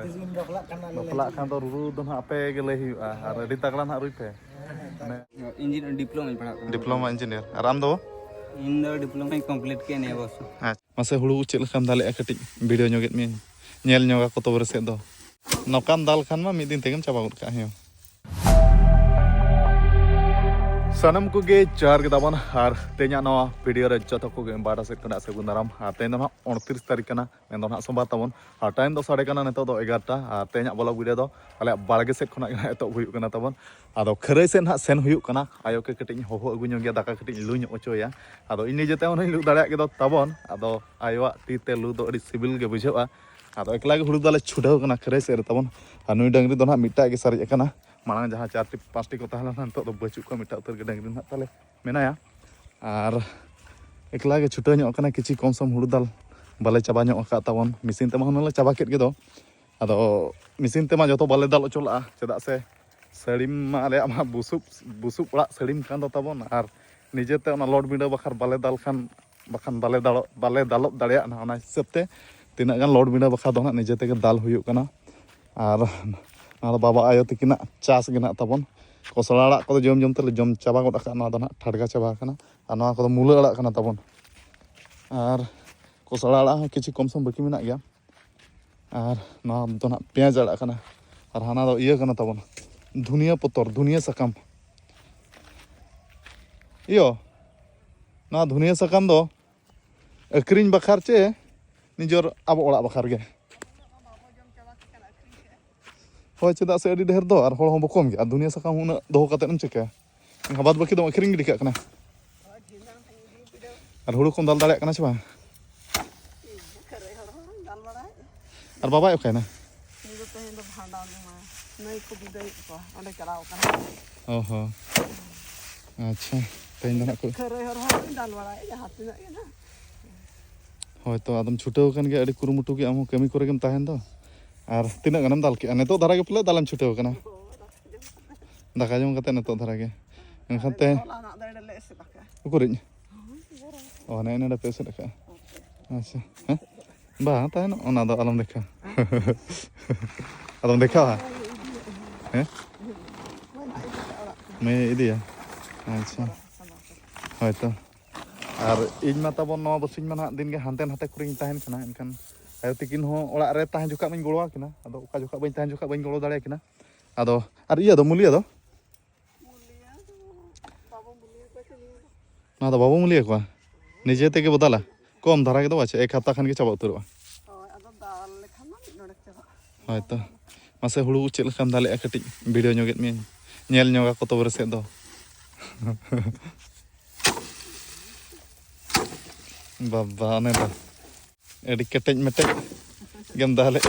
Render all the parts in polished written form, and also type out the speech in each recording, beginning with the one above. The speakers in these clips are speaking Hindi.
Bapalak kan tuh ruru tuh apa yang lagi ada di takalan hari pe. Engineer diploma में पढ़ा Diploma engineer. Aram tuh? Inder diploma complete किया नहीं बस Masa hulu ucil kan dale akatik video nyogit mi. Nyel nyoga koto berset do. Nokam dal kan mah midin tegem coba ut kahyo. Sanam ko ge jar ke daban har tenya no video re joto ko ge bada set kana se gunaram ha tenya no 29 tarik kana mendon ha sombar tabon ha time do sade kana neto do 11 ha tenya bola video do ale balage set khona gena eto huyuk kana tabon ado khere sen ha sen huyuk kana ayo ke keting hoho agu nyong ge daka keting lu nyok ochoya ado ini jete on lu dare ge do tabon ado ayo ti te lu do adi sibil ge bujhawa ado ekla ge hulu dale chudau kana khere se tabon anu dangri do na mitta ge sari kana Malang jahat 4-5 ko tahalan nanti do baju ko mita utar gedang gedang tale menaya ar ekla ge chuta nyok kana kichi komsom huru dal bale chaba nyok ka tawon mesin tema honole chaba ket ge do ado mesin tema joto bale dal ochola cheda se sarim ma ale ama busuk ora sarim kan do tabon ar nijete ona lord bindo bakhar bale dal kan bakhan bale dalop dareya na ona hisabte tinak gan lord bindo bakha do na nijete ge dal huyuk kana ar Nada baba ayo tikina cas gena tabon kosala arak ko jom tele jom chaba god aka na do na thadga chaba kana ana ko mula arak kana tabon ar kosala arak kichi komsom baki menak gya ar na do na pyaj arak kana ar hana do iya kana tabon dhuniya potor dhuniya sakam iyo na dhuniya sakam do akrin bakhar che nijor abo orak bakhar ge Hoi cedak se adi deher do ar hol hom bokom ge ar dunia sakam una doho katet em ceka habad baki do akring gi dikak kana ar hulu kom dal dalek kana chaba ar baba yok kana oho acha tein nak ko hoi to adam chutau kan ge adi kurumutu ge am kami kore gem tahen do Ar tina ganam dal ke neto dhara ge pula dalam chuteu kana daka jom kate neto dhara ge enkhan te ukurin oh ne ne da pese daka acha ba ta no ona do alam dekha alam dekha me idi ya acha hoyto ar ᱤᱧ ᱢᱟ ᱛᱟᱵᱚᱱ ᱱᱚᱣᱟ ᱵᱚᱥᱤᱧ ᱢᱟ ᱱᱟᱦᱟᱜ ᱫᱤᱱ ᱜᱮ ᱦᱟᱱᱛᱮ ᱱᱟᱛᱮ ᱠᱩᱨᱤᱧ ᱛᱟᱦᱮᱱ ᱠᱟᱱᱟ ᱮᱱᱠᱷᱟᱱ ayo tikin ho orak re tahan juga main golo akina ado uka juga bain tahan juga bain golo dare akina ado ar iya do mulia do na do babu mulia ko nije tege bodala kom dhara ge do ache ek hafta khan ge chaba utarwa hoy to mase hulu uchel kham dale akati video nyoget mi nyel nyoga ko to berset do baba ne do edi ketek metek gem dale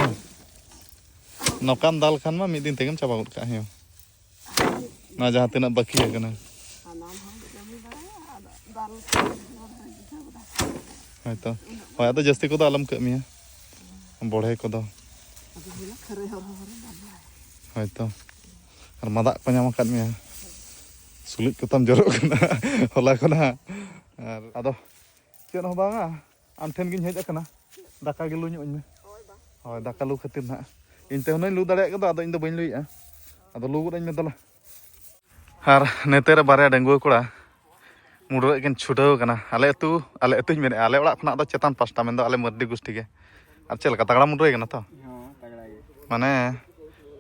nokam dal kan mah midin tegem chaba ut ka hyo na jahat tina baki kana hoyto hoy ado jasti ko do alam ke mi bodhe ko do hoyto ar madak ko nyam kat mi sulit ko tam jorok kana hola kana ar ado chet ho banga am then giñ hej akana daka ge lu nyok me hoy daka lu khatir na in te honai lu dare ka ado in do bain lui a ado lu godañ me dala har netera bare danggo kola mudro gen chutau kana ale atuñ mene ale orak khona do chetan pasta men do ale mardi gusti ge ar chel ka tagड़ा mudro kana to mane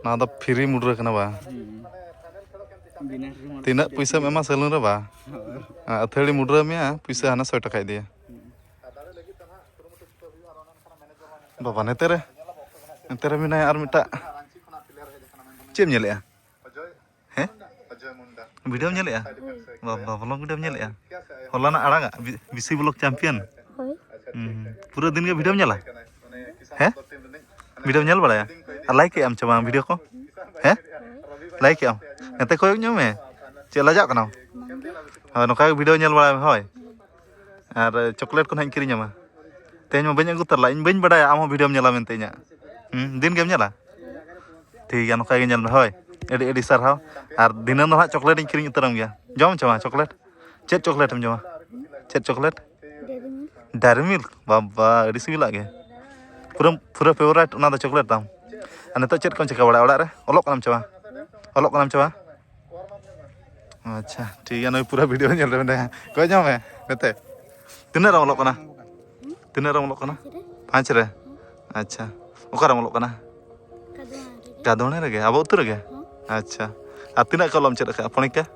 na do free mudro kana ba tina puisa mema salun re ba athari mudro me puisa hana 100 taka dia Bapa netere mina ar mita cem nyele ya video nyele ya baba vlog video nyele ya holana aranga bisi vlog champion pura din ge video nyela video nyel bada ya ar like am chama video ko like am ente koyok nyome chela jak kana ha noka video nyel bada hoy ar chocolate ko hañ kiriñ ama Teh mau banyak gutar lah, ini banyak badai, amo video nyala mentenya. Din game nyala. Tiga nuka game nyala, hoy. Edi sar hao. Ar dinan noh coklat ini kiring iteram gya. Jom cuma coklat. Cet coklat em joma. Cet coklat. Dairy milk. Baba, edi sih lagi. Pura favorite, nada coklat tam. Ane to chat kon cakap orang re, olok kanam coba, olok kanam coba. Acha, ठीक है ना पूरा video nyel rebe dah. Kau jam है, bete. Tina orang olok kana? Tina orang olok kana? 5 re. Acha. Okar orang olok kana? Kadone lagi, abo utur lagi. Acha. Tina kalau chat ka, ponika?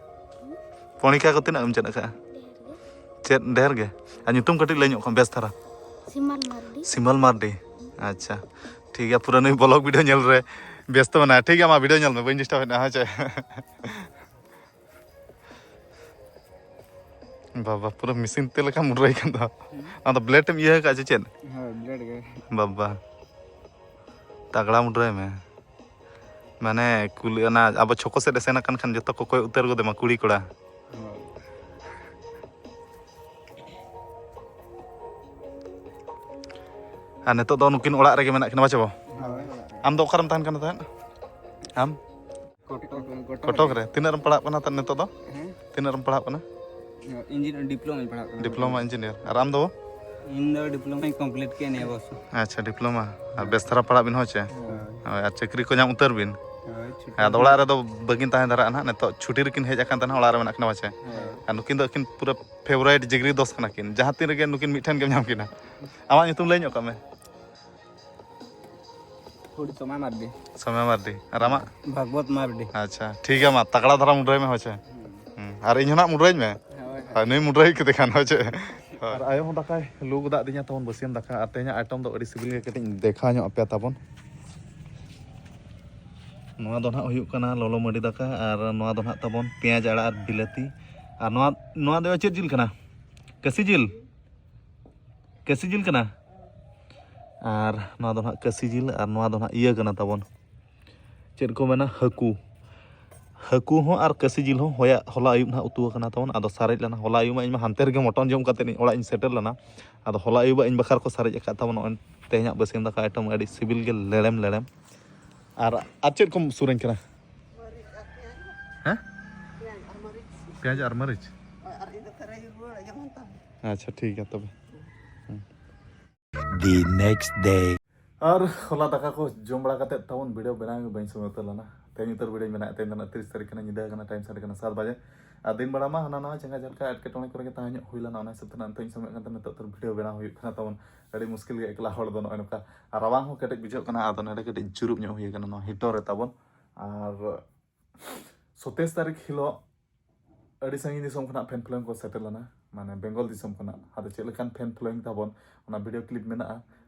Ponika ko tina chat ka? Chat der ge. Anyutum katik lenyok kon best thara. Simal Mardi. अच्छा ठीक है पूरा नहीं ब्लॉग वीडियो nyel रहे व्यस्त बना ठीक है मा वीडियो nyel में बन जिस्टा है हाँ चे बाबा पूरा मिसिंग तेल का मुड़ रही कंधा ना तो ब्लेड में ये है क्या चेन हाँ ब्लेड गए बाबा तगड़ा मुड़ रहे में मैंने कुली ना अब छोको से देसे ना कन जो तो कोई उतर को दे मा कुड़ी कोड़ा ane to do nukin orak rege menak kena baca bo am do karam tahan kana tahan am kotok re tina ram padhak kana tan neto do tina ram padhak kana engineer diploma में पढ़ा diploma engineer ar am do in diploma complete किया नहीं बस acha diploma ar bestara padhak bin hoche ar chakri ko nyam utar bin ado orak re do bagin tahan dara na neto chuti rekin hej akan tan orak re menak kena baca ar nukin do kin pura favorite jigri dos kana kin jahan tin rege nukin mithen gem nyam kina amak nyutum lay nyok kame थोड़ी समय मार दे समय मार दी रामा भागवत मार दे अच्छा ठीक है मा तगड़ा धरा मुड्राई में होचे और इन होना मुड्राई में और नहीं मुड्राई के देखान होचे और आयो हम दाका लोग दा दिnya तबन बसियम दाका आतेnya आइटम दो अड़ी सिबिल के कटिंग देखा ᱧᱚᱜ apya tabon नोआ दो ना हुयुक kana lolo madi daka ar noa do na tabon पेंयाज आड़ा ar बिलाती ar noa do चेत जिल kana kasi jil kana আর নয়া দো না কাসি জিল আর নয়া দো না ইয়া কানা তাবন চেদ কো মেনা হাকু হো আর কাসি জিল হো होया होला आयुब ना उतु काना तावन आदो सारेज लना होला आयुब इन हानते रगे मटन जम काते नि ओला इन सेटल लना आदो होला आयुब इन बखार को सारेज का तावन अन तेहना बसेन दाका आइटम अडी सिविल गे लेलेम और चेद को सुरेन कना हैं प्याज और मरीच अच्छा ठीक है तब The next day. और होला दाका को जम बड़ा काते तावन वीडियो बना में बइन समय तलना तेन उतर वीडियो बना तेन 30 तारीख कना निदा कना टाइम सारे कना 7 बजे आ दिन बड़ा मा हना ना जंगा जलका अटके टोने करे ताहन हुइला ना सब तना तेन समय कन तन तर वीडियो बना हुइ कना तावन अडी मुश्किल गे एकला हड़ दन अनका रावांग हो कटे बिजो कना आदन अडे कटे जुरुप ᱧᱚᱜ हुइ कना नो हिटर तावन और 27 तारीख हिलो अडी संगी दिसम कना फैन फ्लोइंग को सेटल लना माने बेंगल दिसम कना हादे चेलकान फैन फ्लोइंग ताबन ओना वीडियो क्लिप मेना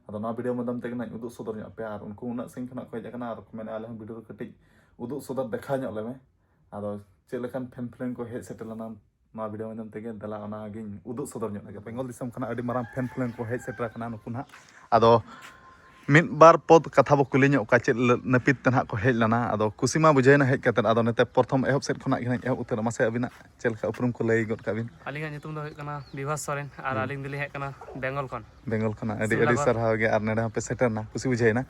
आदो ना वीडियो मदम तेगना उदु सदर ᱧᱚᱜ पे आर उनको उना सिंग खना खय जाकना आर मेना आले हम वीडियो कटिज उदु सदर देखा ᱧᱚᱜ लेमे आदो चेलकान फैन फ्लोइंग को हेज सेटल लना ना वीडियो मदम तेगे दला ओना गिन उदु सदर ᱧᱚᱜ लगे बेंगल दिसम खना अडी माराम फैन फ्लोइंग को हेज सेटल कना नुकु ना आदो मिद बार पद कथा बो कुली ᱧᱚᱜ का चेल नपित तन को हेज लना आदो कुसीमा बुझाइना हेज कते आदो नेते प्रथम एहब सेट खना गिना एहब उतर मासे अबिना चेलका उपरुम को लई गद काबिन अलिंगा नितुम दो हुयुग कना विभास सोरेन और अलिंग दिली हेज कना बेंगल खना अडी सरहाव गे आर नेडा पे सेटरना कुसी बुझाइना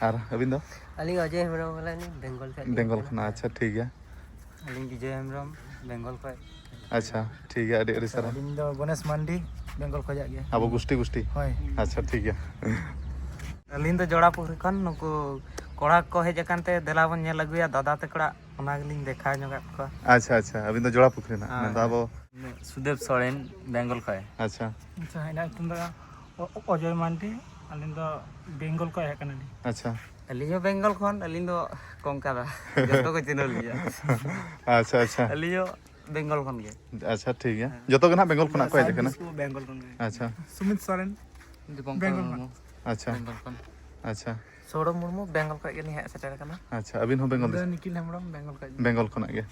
आर अबिन दो अलिंग अजय हेमब्रम वाला नहीं बेंगल खना अच्छा ठीक है अलिंग विजय हेमब्रम बेंगल का अच्छा ठीक है अडी सरहाव ᱤᱧ ᱫᱚ गणेश मांडी बेंगल खजाग गे अब गुष्टी होय अच्छा ठीक है अलिन दो जोड़ा पुखरी खन नुकु कोड़ा को हेज अकानते देला बन नेल अगुया दादा तकड़ा ओना गलिन देखा ᱧᱚᱜᱟᱜ को अच्छा अबिन दो जोड़ा पुखरी ना मैं दाबो सुदेव सोरेन बेंगल का अच्छा अच्छा इना तुम दा अजय मांडी अलिन दो बेंगल को हेकना नी अच्छा अलिंग बेंगल खन अलिंग दो कोंकादा जतो को चिनो लिया अच्छा अलिंग बेंगल खन गे अच्छा ठीक है जतो गना बेंगल खना को हेज कना बेंगल कोन अच्छा सुमित सोरेन बेंगल अच्छा अच्छा सोड़ो मुर्मू बेंगल को गेनी हे सेटर कना अच्छा अबिन हो बेंगल निखिल हेमब्रम बेंगल खना गे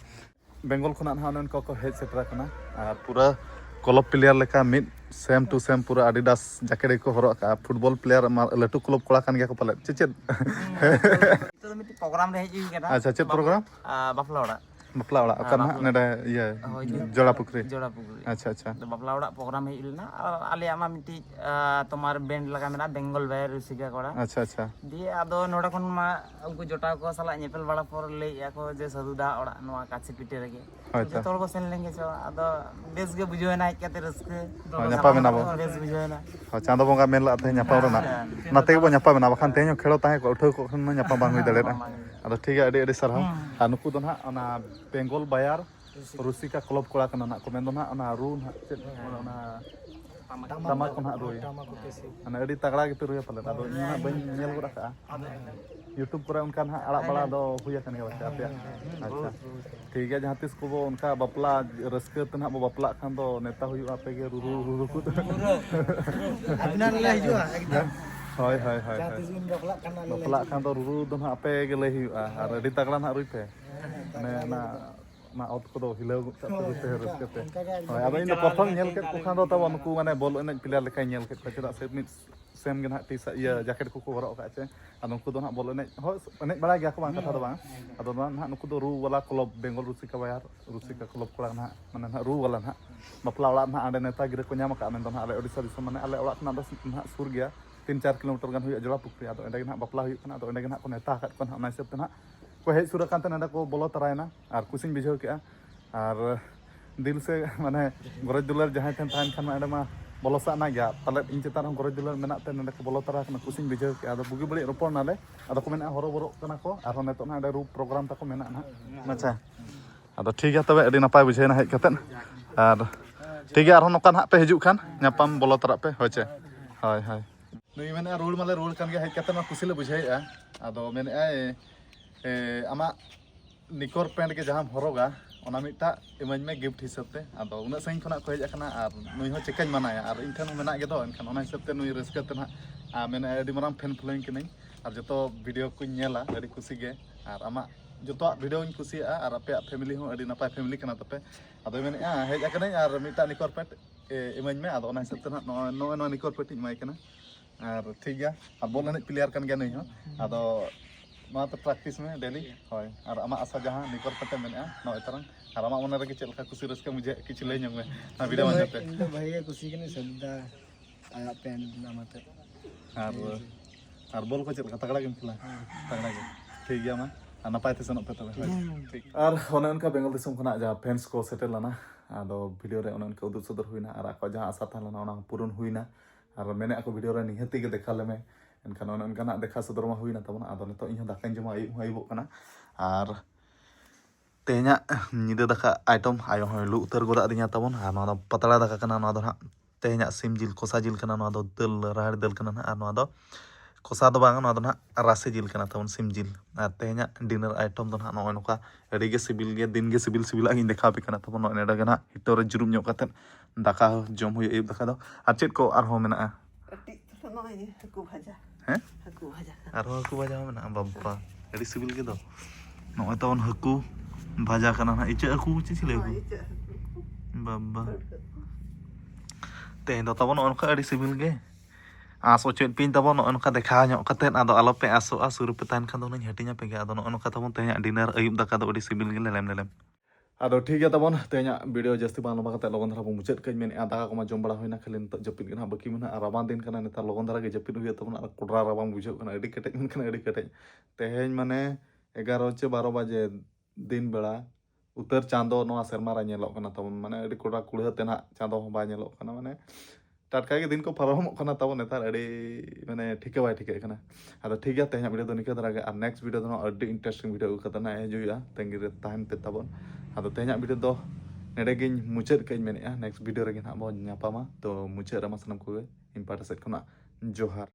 बेंगल खना ना उनन को हेज सेटर कना और पूरा क्लब प्लेयर लेका मिड सेम टू सेम पूरा एडिडास जैकेट को हरो का फुटबॉल प्लेयर लटू क्लब कोड़ा कान गया को पाले चेत तो मिटी प्रोग्राम रे हेजी केदा अच्छा चेत प्रोग्राम बाफला ओड़ा Bapla orak kan hak nada iya Jora Pukri. जोड़ा पुकुरी Acha acha. तो बापला ओड़ा प्रोग्राम हेज लेना आले आमा मिट्टी तुम्हार बैंड लगा मेरा बेंगल वायर रुसिका कोड़ा Acha acha. दिए आदो नोड़ा कोन मा उनको जोटा को साला ñepel बड़ा पर ले या को जे सदुदा ओड़ा नोआ काछे पिटे रगे Hoyto. तो को सेन लेंगे चो आदो बेस गे बुझोना हेज काते रस्के Nyapa menabo. बेस बुझोना Chando bonga men la te nyapa rona. Na te bo nyapa mena bakan te nyo khelo tahe ko uthau ko khan nyapa bang hui dale na. Ado ठीक है ade sarhau. Anuku do na ona Bengal Bayar Rusika Club kola kana na komen do na ona ru na chet ona tamak ko na roi. Ana adi tagड़ा gitu roi pala ado ina ban nyel ko raka. YouTube kore unkan ha alak bala do huya kan ga baca ya. Acha. ठीक है जहाँ तिस को वो उनका बपला रस्के तना वो बपला खान तो नेता हुई आप के रुरु रुरु को Abina nila hijau एकदम हाय हाय हाय Tisbin baklak kan बपला खान तो रुरु तो ना आपे के ले हुई आ रेडी तगड़ा ना रुई पे ने ना ना आउट को तो हिलाव का तो रुते रस्के पे हाय अब इन प्रथम नेल के को खान तो तब उनको माने बॉल इन प्लेयर लेका नेल के चदा से मिट सेम के ना टी या जैकेट को हरक का छे आ नुकु दो ना बॉल इन हो इन बड़ा गया को बांग कथा दो बांग अदो ना नुकु दो रू वाला क्लब बेंगल रुसिका बायर रुसिका क्लब कोला ना माने ना रू वाला ना बपला ओड़ा ना आंडे नेता गिरे को ᱧᱟᱢ का मेन दो ना आले ओडिसा दिसम माने आले ओड़ा ना दो ना सुर गया 3-4 किलोमीटर गान हुई जोड़ा पुखरी अदो एंडे ना बपला हुई कना अदो एंडे ना को नेता काट कोन ना हिसाब तना को हेज सुर कांते नेडा को बोलो तरायना आर कुसिन बिझाव के आर दिल से माने गरज दुलार जहां ठन थान खान एंडे मा बोलो सा ना गया तले इन चेतान हम गरज दुलार मेना ते नेडा को बोलो तरा कना कुसिन बिझाव के अदो बुगी बड़ी रोपण नाले अदो को मेना हरो बरो कना को आर नेतो ना एंडे रूप प्रोग्राम ताको मेना ना अच्छा अदो ठीक है तबे अडी नपाय बुझायना हेज कतेन आर ठीक है आरो नोकान हां पे हिजुक खान ᱧᱟᱯᱟᱢ बोलो तरा पे होचे हाय हाय नुई मेने रोड माले रोड कान गे हेज कते मा खुशी ले बुझाइया आदो मेने ए आमा निकोर पैंट के जहां हरोगा ओना मिटा इमाज में गिफ्ट हिसाब ते आदो उना सही खना को हेज अकना आर नुई हो चेकाñ मानाया आर इन ठन मेना गे दो एनखान ओना हिसाब ते नुई रस्का ते ना आ मेने अडी मराम फैन फॉलोइंग किनै आर जतो वीडियो को नेला अडी खुशी गे आर आमा जतो वीडियो इन खुशिया आर आपे फैमिली हो अडी नपाय फैमिली कना तपे आदो मेने हेज अकनै आर मिटा निकोर पैंट इमाज में आदो ओना हिसाब ते ना नो निकोर पैंट इमाय कना आर ठीक गया अब बोल एने प्लेयर कन गया नहीं हो आदो मा तो प्रैक्टिस में डेली होय आर आमा आशा जहां निकोर पते मेने नो तरंग आर आमा मन रे चेल का खुशी रस्का मुझे किछ ले ᱧᱚᱜ में ना वीडियो में पे इन तो भैया खुशी के सदा आया पेन नामते आर बोल को चेल का तगड़ा गेम खेला तगड़ा के ठीक गया मा नपाय ते सनत पे तबे ठीक आर ओने उनका बेंगल दिसम खना जा फैंस को सेटल लाना आदो वीडियो रे ओने उनका उदुग सदर हुइना आर आको जहां आशा थालना ओना पूर्ण हुइना आर मेने ako वीडियो रे निहती के देखा लेमे एनखान ओने उनका ना देखा सदर मा हुइना तबना आदो नितो इहो दाकाñ जमा आइबो kana आर तेहना निदे दाका आइटम आयो हो लु उतर गोदा दिnya tabon आर नोदा पतला दाका kana नोदा हा तेहना सिम जिल कोसा जिल kana नोदा दल राहड़ दल kana ना आर नोदा कोसा दो बांग नोदा ना रासे जिल kana tabon सिम जिल आर तेहना डिनर आइटम दो ना नो नोका एडी गे सिबिल गे दिन गे सिबिल सिबिल आगिन देखा पे kana tabon नो नेडा गना हिटर जुरुम ᱧᱚᱜ katen दाका जम हुई एब दाका दो आर चेत को आर हो मेना हकू भाजा हैं हकू भाजा आर हकू भाजा मेना बाबा एडी सिबिल गे दो नो तवन हकू भाजा kana ना इचे हकू चिले हकू बाबा तेहन दो तबन ओनका एडी सिबिल गे आसो चेत पिन तबन ओनका देखा ᱧᱚᱜ katen ado alope aso asur pe tan khan do नई हटिnya पे गे ado ओनका तबन तेहन डिनर अयुब दाका दो एडी सिबिल गे लेलेम लेलेम आदो ठीक है तबन तेहना वीडियो जस्ती बांग लबा कते लगन धरा बो मुचाद कई मेन दाका को मा जम बड़ा होइना खाली नत जपित गना बाकी मना राबान दिन kana नेता लगन धरा गे जपित हुई तबन कुडरा राबान बुझो kana एडी कटे मन kana एडी कटे तेहन माने 11 से 12 बजे दिन बेला उतर चांदो नो शर्मा रा नेलो kana तबन माने एडी कुडरा कुड़े तेना चांदो हो बा नेलो kana माने टटका के दिन को फरम kana तबन नेता एडी माने ठीके बाय ठीके kana आदो ठीक है तेहना वीडियो दो निके धरा गे और नेक्स्ट वीडियो दो अडी इंटरेस्टिंग वीडियो कतना एजुया तेंगी रे ताहन पे तबन आदो तेहना वीडियो दो नेडे गिन मुचाद कई मेने नेक्स्ट वीडियो रे गिन हा बो ᱧᱟᱯᱟᱢᱟ तो मुचाद रमा सनम को इम्पार्ट सेट खना जोहार।